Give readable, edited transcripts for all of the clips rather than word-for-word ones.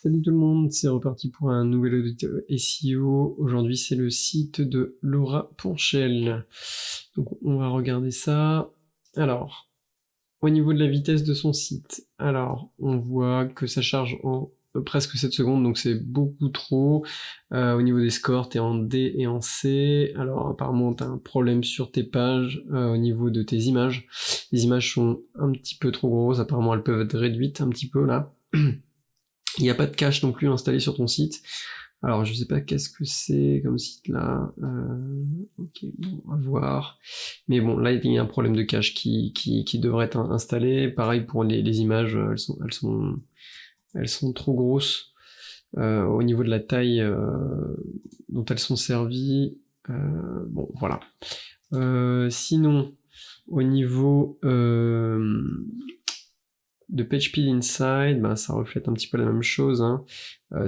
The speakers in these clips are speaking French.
Salut tout le monde, c'est reparti pour un nouvel audit SEO. Aujourd'hui, c'est le site de Laura Ponchel. Donc, on va regarder ça. Alors, au niveau de la vitesse de son site, alors, on voit que ça charge en presque 7 secondes, donc c'est beaucoup trop. Au niveau des scores, t'es en D et en C. Alors, apparemment, t'as un problème sur tes pages, au niveau de tes images. Les images sont un petit peu trop grosses, apparemment, elles peuvent être réduites un petit peu, là. Il n'y a pas de cache non plus installé sur ton site. Alors je sais pas qu'est-ce que c'est comme site là. Ok, bon, à voir. Mais bon, là il y a un problème de cache qui devrait être installé. Pareil pour les images, elles sont trop grosses au niveau de la taille dont elles sont servies. Bon, voilà. Sinon, au niveau de PageSpeed Inside, bah, ça reflète un petit peu la même chose, hein.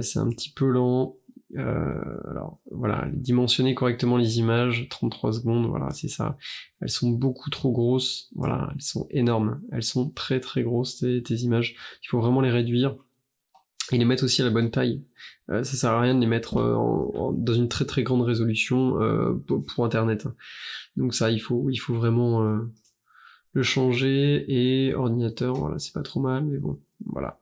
C'est un petit peu lent. Alors voilà, dimensionner correctement les images, 33 secondes, voilà, c'est ça. Elles sont beaucoup trop grosses, voilà, elles sont énormes, elles sont très très grosses tes images. Il faut vraiment les réduire et les mettre aussi à la bonne taille. Ça sert à rien de les mettre dans une très très grande résolution pour Internet. Donc ça, il faut vraiment le changer. Et ordinateur, voilà, c'est pas trop mal, mais bon, voilà.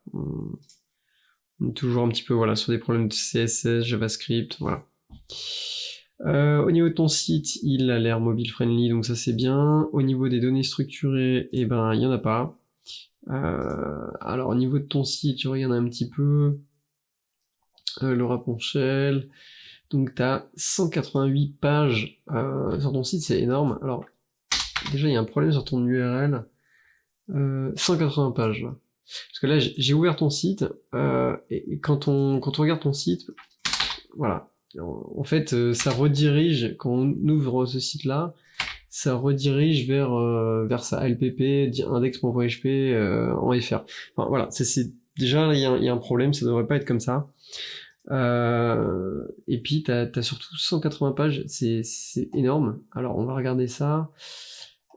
On est toujours un petit peu voilà, sur des problèmes de CSS, JavaScript, voilà. Au niveau de ton site, il a l'air mobile friendly, donc ça c'est bien. Au niveau des données structurées, eh ben il y en a pas. Alors au niveau de ton site, je regarde un petit peu. Laura Ponchel, donc t'as 188 pages sur ton site, c'est énorme. Alors déjà il y a un problème sur ton URL. 180 pages là. Parce que là j'ai ouvert ton site et quand on regarde ton site, voilà. En fait, ça redirige, quand on ouvre ce site-là, ça redirige vers sa LPP, index.php en FR. Enfin voilà, déjà il y a un problème, ça devrait pas être comme ça. Et puis t'as surtout 180 pages, c'est énorme. Alors on va regarder ça.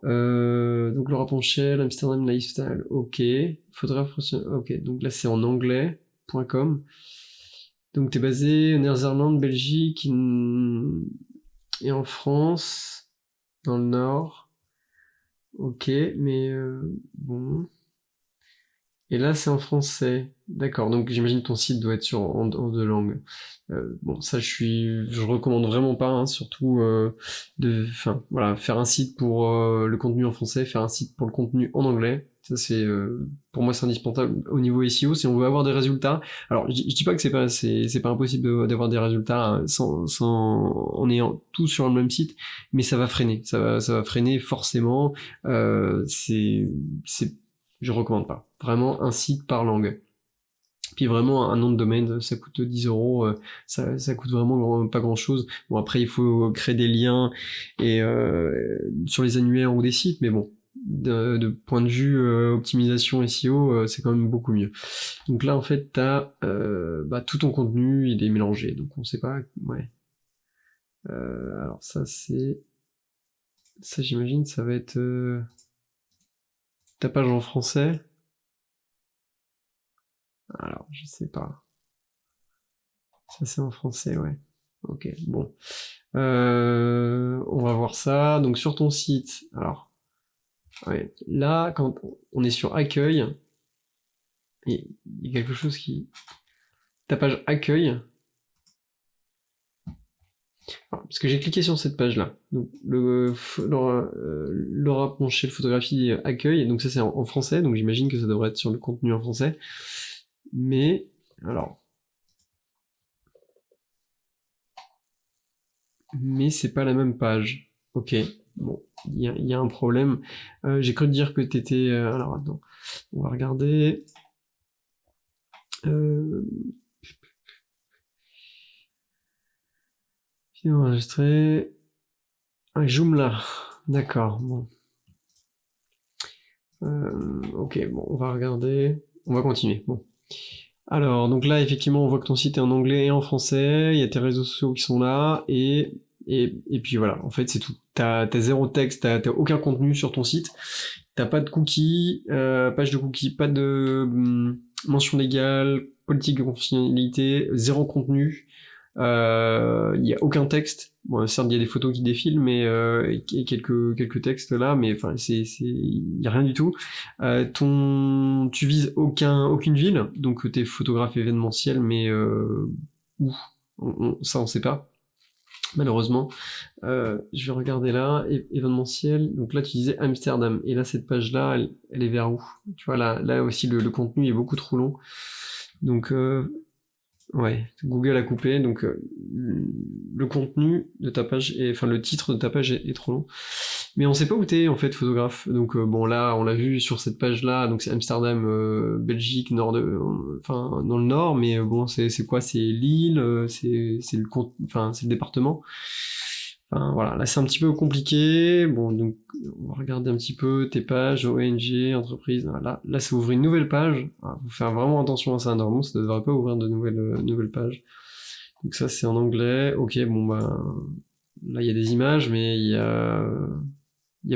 Donc Laura Ponchel, Amsterdam Lifestyle, ok. Photographe professionnel, ok. Donc là c'est en anglais.com. Donc t'es basé en Néerlande, Belgique et en France, dans le Nord. Ok, mais bon. Et là c'est en français. D'accord, donc j'imagine que ton site doit être en deux langues. Bon, ça je recommande vraiment pas, hein, surtout voilà, faire un site pour le contenu en français, faire un site pour le contenu en anglais. Ça c'est pour moi c'est indispensable au niveau SEO si on veut avoir des résultats. Alors je dis pas que c'est pas impossible d'avoir des résultats hein, en ayant tout sur le même site, mais ça va freiner, ça va freiner forcément. Je recommande pas. Vraiment un site par langue. Puis vraiment un nom de domaine, ça coûte 10 euros, ça coûte vraiment pas grand chose. Bon après il faut créer des liens et sur les annuaires ou des sites, mais bon, de point de vue optimisation SEO, c'est quand même beaucoup mieux. Donc là en fait t'as tout ton contenu il est mélangé, donc on sait pas, ouais. Alors ça j'imagine ça va être ta page en français. Alors je sais pas. Ça c'est en français, ouais. Ok, bon. On va voir ça. Donc sur ton site, alors, ouais, là, quand on est sur accueil, il y a quelque chose qui... Ta page accueil, parce que j'ai cliqué sur cette page-là. Donc Laura Ponchel photographie accueil, donc ça c'est en français, donc j'imagine que ça devrait être sur le contenu en français. Mais, alors... Mais c'est pas la même page. Ok, bon, il y a un problème. J'ai cru te dire que t'étais... alors attends, on va regarder. Enregistré. Un Joomla. D'accord, bon. Ok, bon, on va regarder. On va continuer. Bon. Alors, donc là, effectivement, on voit que ton site est en anglais et en français. Il y a tes réseaux sociaux qui sont là. Et puis voilà, en fait, c'est tout. T'as zéro texte, t'as aucun contenu sur ton site. T'as pas de cookies, page de cookies, pas de mention légale, politique de confidentialité, zéro contenu, il y a aucun texte. Bon, certes, il y a des photos qui défilent, mais et quelques textes là, mais enfin, il y a rien du tout. Tu vises aucune ville, donc t'es photographe événementiel, mais où ça on sait pas. Malheureusement, je vais regarder là, événementiel, donc là tu disais Amsterdam, et là cette page-là, elle est vers où? Tu vois, là aussi le contenu est beaucoup trop long, donc ouais, Google a coupé, donc le contenu de ta page, enfin le titre de ta page est trop long, mais on sait pas où t'es en fait photographe, donc bon là on l'a vu sur cette page-là, donc c'est Amsterdam, Belgique, enfin dans le nord, mais bon c'est quoi, c'est l'île, c'est le département. Enfin, voilà, là c'est un petit peu compliqué. Bon, donc on va regarder un petit peu tes pages, ONG, entreprise. Voilà. Là, ça ouvre une nouvelle page. Alors, faut faire vraiment attention à ça. Normalement, ça ne devrait pas ouvrir de nouvelles pages. Donc ça, c'est en anglais. Ok, bon bah là il y a des images, mais il y a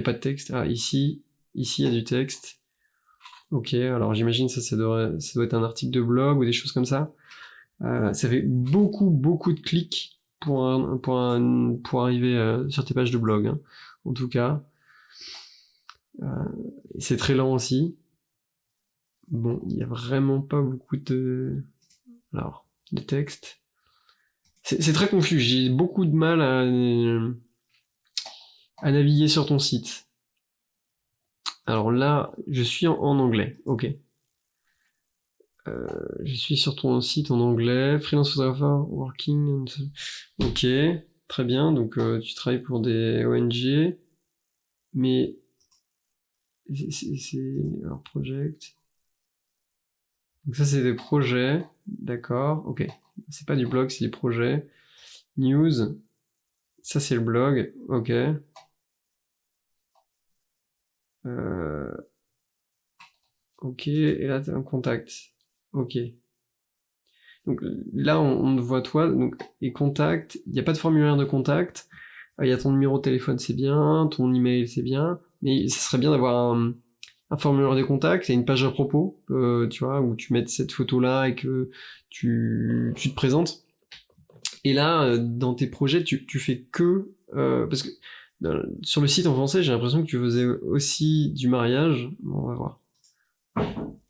pas de texte. Ah, ici, il y a du texte. Ok, alors j'imagine ça doit être un article de blog ou des choses comme ça. Ça fait beaucoup de clics pour arriver sur tes pages de blog, hein. En tout cas, c'est très lent aussi. Bon, il y a vraiment pas beaucoup de texte. C'est très confus. J'ai beaucoup de mal à naviguer sur ton site. Alors là, je suis en anglais. Ok. Je suis sur ton site en anglais. Freelance photographer working. Ok, très bien. Donc tu travailles pour des ONG, mais alors project. Donc ça c'est des projets, d'accord. Ok, c'est pas du blog, c'est des projets. News, ça c'est le blog. Ok. Ok, et là t'as un contact. Ok. Donc là on voit toi, donc et contact. Il n'y a pas de formulaire de contact. Il y a ton numéro de téléphone, c'est bien. Ton email, c'est bien. Mais ça serait bien d'avoir un formulaire de contact et une page à propos, tu vois, où tu mets cette photo-là et que tu te présentes. Et là, dans tes projets, tu fais que... parce que sur le site en français, j'ai l'impression que tu faisais aussi du mariage. Bon, on va voir.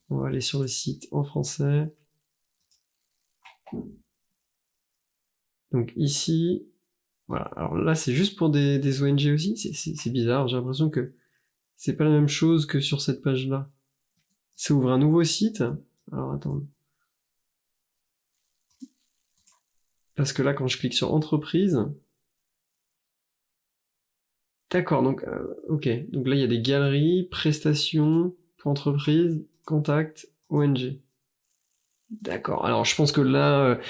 On va aller sur le site en français. Donc ici, voilà. Alors là, c'est juste pour des ONG aussi. C'est bizarre, j'ai l'impression que c'est pas la même chose que sur cette page-là. Ça ouvre un nouveau site. Alors attends. Parce que là, quand je clique sur entreprise... D'accord, donc, ok. Donc là, il y a des galeries, prestations, pour entreprise, contact, ONG. D'accord. Alors, je pense que là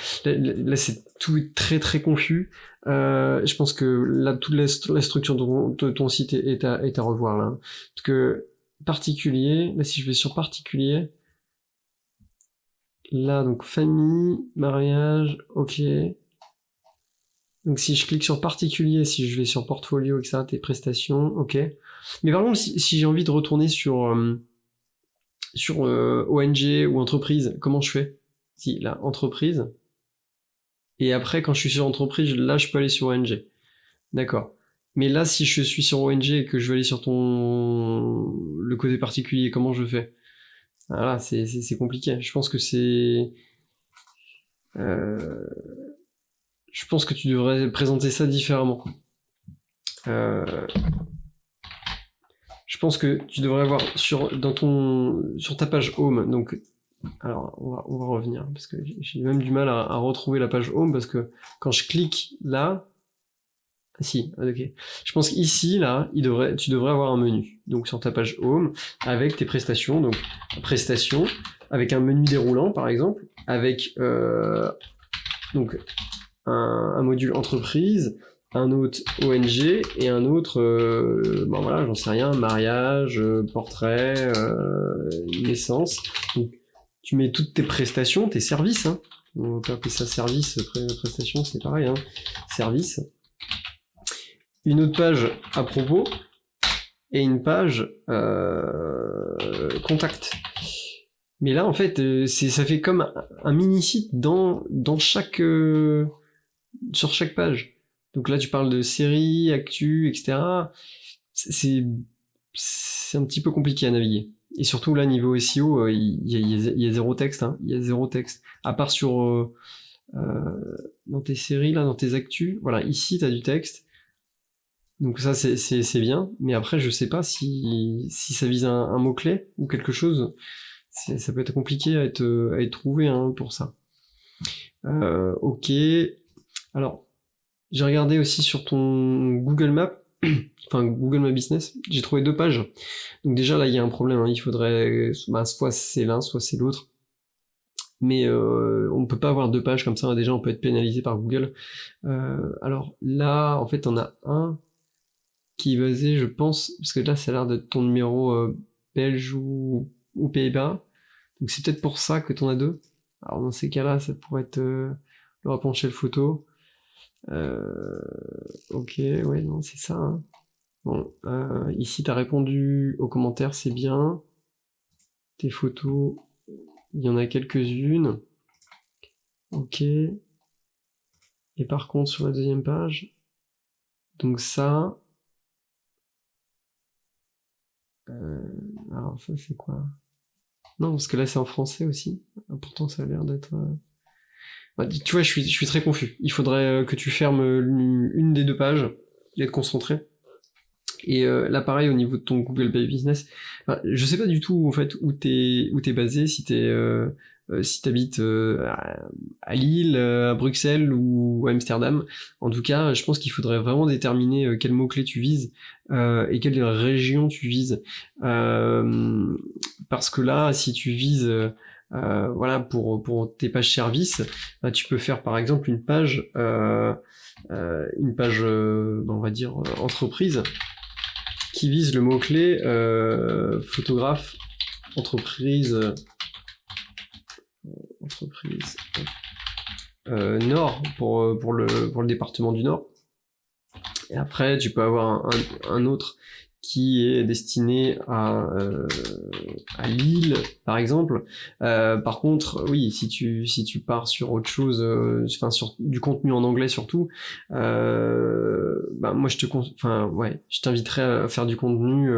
c'est tout très confus. Je pense que là, toute la structure de ton site est à revoir, là. Parce que particulier, là, si je vais sur particulier, là, donc famille, mariage, ok. Donc si je clique sur particulier, si je vais sur portfolio, etc., tes prestations, ok. Mais par contre, si j'ai envie de retourner sur ONG ou entreprise, comment je fais? Si, là, entreprise. Et après, quand je suis sur entreprise, là, je peux aller sur ONG. D'accord. Mais là, si je suis sur ONG et que je veux aller sur le côté particulier, comment je fais? Voilà, c'est compliqué. Je pense que euh, je pense que tu devrais présenter ça différemment. Je pense que tu devrais avoir sur ta page home, donc alors on va revenir parce que j'ai même du mal à retrouver la page home parce que quand je clique là, si, ok. Je pense qu'ici là, tu devrais avoir un menu. Donc sur ta page home avec tes prestations, donc prestations avec un menu déroulant par exemple, avec donc un module entreprise, un autre ONG et un autre, bon voilà, j'en sais rien, mariage, portrait, naissance. Donc, tu mets toutes tes prestations, tes services, hein. On peut appeler ça service, prestation, c'est pareil, hein. Service. Une autre page à propos et une page contact. Mais là, en fait, ça fait comme un mini-site dans chaque, sur chaque page. Donc là, tu parles de séries, actu, etc. C'est, c'est un petit peu compliqué à naviguer. Et surtout, là, niveau SEO, il y a zéro texte, hein. Il y a zéro texte. À part sur, dans tes séries, là, dans tes actus. Voilà, ici, t'as du texte. Donc ça, c'est bien. Mais après, je sais pas si ça vise un mot-clé ou quelque chose. Ça peut être compliqué à être trouvé, hein, pour ça. Ok. Alors, j'ai regardé aussi sur ton Google Maps, enfin Google My Business, j'ai trouvé 2 pages. Donc déjà là, il y a un problème, hein. Il faudrait, soit c'est l'un, soit c'est l'autre. Mais on peut pas avoir 2 pages comme ça. Déjà, on peut être pénalisé par Google. Alors là, en fait, on a un qui est basé, je pense, parce que là, ça a l'air d'être ton numéro belge ou Pays-Bas. Donc c'est peut-être pour ça que t'en as 2. Alors dans ces cas-là, ça pourrait être le Rapunzel photo. Ok, ouais, non, c'est ça, hein. Bon, ici t'as répondu aux commentaires, c'est bien. Tes photos, il y en a quelques-unes. Ok. Et par contre, sur la deuxième page, donc ça... alors ça, c'est quoi? Non, parce que là, c'est en français aussi. Pourtant, ça a l'air d'être... Bah, tu vois, je suis très confus. Il faudrait que tu fermes une des 2 pages et être concentré. Et là, pareil, au niveau de ton Google My Business, enfin, je sais pas du tout en fait où t'es basé, si t'habites à Lille, à Bruxelles ou à Amsterdam. En tout cas, je pense qu'il faudrait vraiment déterminer quels mots-clés tu vises et quelle région tu vises. Parce que là, si tu vises voilà, pour tes pages services, bah, tu peux faire par exemple une page, on va dire entreprise, qui vise le mot-clé photographe, entreprise, entreprise Nord pour le département du Nord. Et après, tu peux avoir un autre qui est destiné à Lille, par exemple. Par contre, oui, si tu pars sur autre chose, enfin sur du contenu en anglais surtout, bah moi je t'inviterais à faire du contenu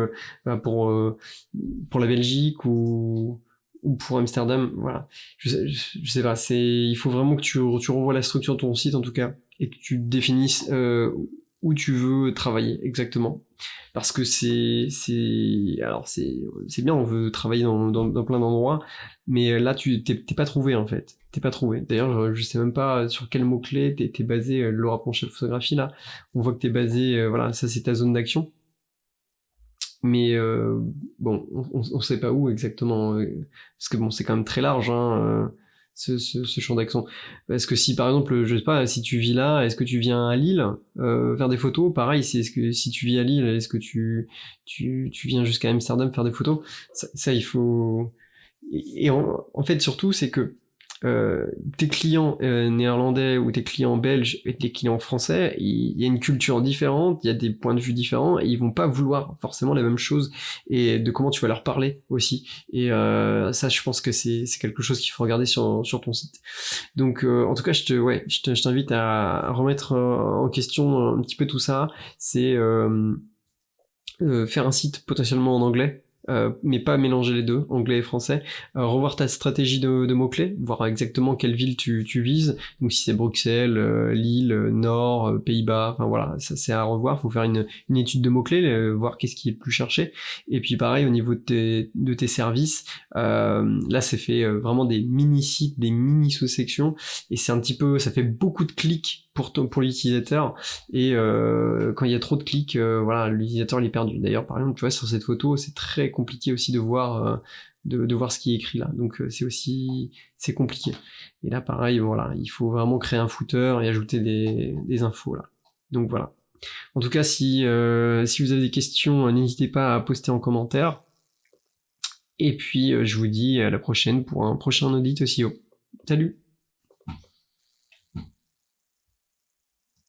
bah, pour la Belgique ou pour Amsterdam. Voilà, je sais pas, il faut vraiment que tu revoies la structure de ton site en tout cas et que tu définisses où tu veux travailler exactement. Parce que c'est bien, on veut travailler dans plein d'endroits, mais là t'es pas trouvé en fait. T'es pas trouvé. D'ailleurs, je sais même pas sur quel mot-clé t'es basé, Laura Ponchel photographie là. On voit que t'es basé, voilà, ça c'est ta zone d'action. Mais bon, on sait pas où exactement, parce que bon, c'est quand même très large, hein, ce champ d'action. Parce que si par exemple, je sais pas, si tu vis là, est-ce que tu viens à Lille faire des photos? Pareil, est-ce que si tu vis à Lille, est-ce que tu viens jusqu'à Amsterdam faire des photos? Ça il faut. Et en fait, surtout, c'est que tes clients néerlandais ou tes clients belges et tes clients français, il y a une culture différente, il y a des points de vue différents, et ils vont pas vouloir forcément la même chose, et de comment tu vas leur parler aussi. Et ça, je pense que c'est quelque chose qu'il faut regarder sur ton site. Donc, en tout cas, je t'invite à remettre en question un petit peu tout ça. C'est faire un site potentiellement en anglais, mais pas mélanger les deux, anglais et français, revoir ta stratégie de mots-clés, voir exactement quelle ville tu vises, donc si c'est Bruxelles, Lille, Nord, Pays-Bas, enfin voilà, ça c'est à revoir, faut faire une étude de mots-clés, voir qu'est-ce qui est le plus cherché, et puis pareil au niveau de tes services, là c'est fait vraiment des mini-sites, des mini-sous-sections, et c'est un petit peu, ça fait beaucoup de clics pour l'utilisateur, et quand il y a trop de clics, voilà, l'utilisateur il est perdu. D'ailleurs, par exemple, tu vois, sur cette photo, c'est très compliqué aussi de voir de voir ce qui est écrit là. Donc c'est compliqué. Et là, pareil, voilà, il faut vraiment créer un footer et ajouter des infos là. Donc voilà. En tout cas, si vous avez des questions, n'hésitez pas à poster en commentaire. Et puis je vous dis à la prochaine pour un prochain audit aussi haut. Salut!